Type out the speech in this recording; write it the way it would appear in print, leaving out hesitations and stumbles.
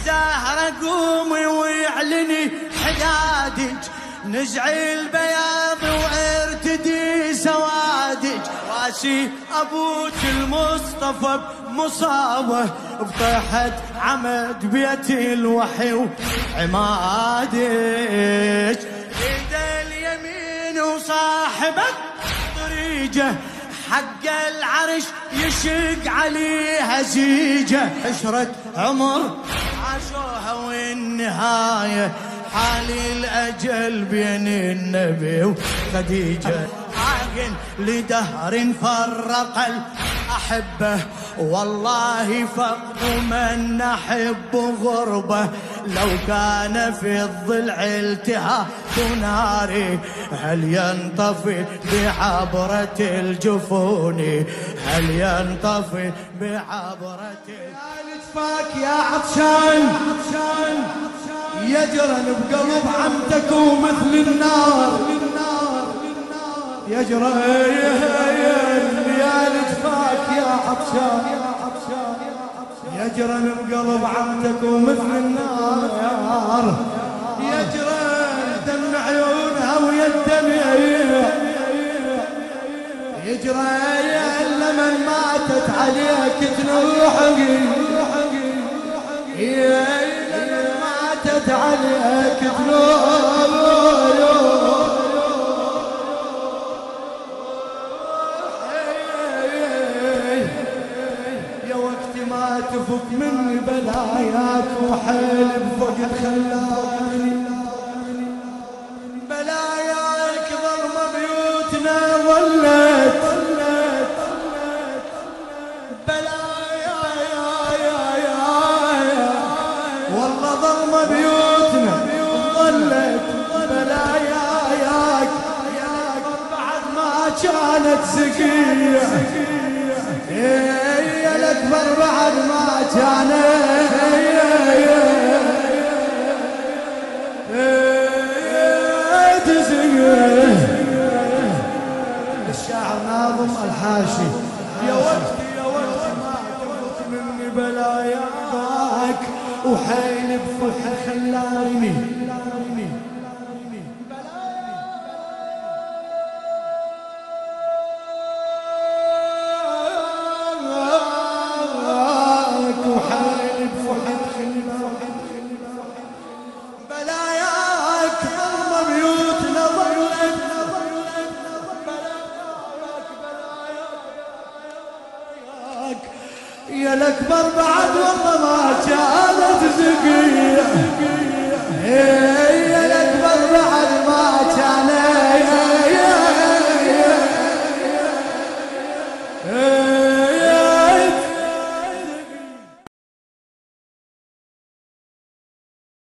زهرة قومي واعلني حدادك، نزعي البياض وارتدي سوادك، راسي ابوك المصطفى بمصابه، بطيحة عمد بيت الوحي وعمادك، ايد اليمين وصاحبك طريقه، حق العرش يشق عليها زيجه، عشرة عمر عاشوها والنهاية حالي الأجل بين النبي وخديجة، عاقل لدهر فرق الأحبة، والله فقد من نحب غربة، لو كان في الضلع التهاب ناري، هل ينطفي بعبرة الجفون، هل ينطفي بعبرة الجفاك يا عطشان، يجرن بقلب عمتك ومثل النار، يجرن يا الجفاك يا عطشان، يجرن بقلب عمتك ومثل النار، يجرن دم عيونها ويا الدمع، يجرن لمن ماتت عليك تنوحقي، لمن ماتت عليك تنوحقي، يا وقت ما تفك مني بلاياك وحيل بفقد خلاني، بلاياك ظلمة بيوتنا ظلت، بلايا والله ظلمة بيوتنا ظلت، بلاياك بعد ما كانت زكية، يا الأكبر بعد ما كانت زكية. الشاعر ناظم الحاشي، يا وقت ما تفوت مني بلاياك وحيل بفرحة خلاني،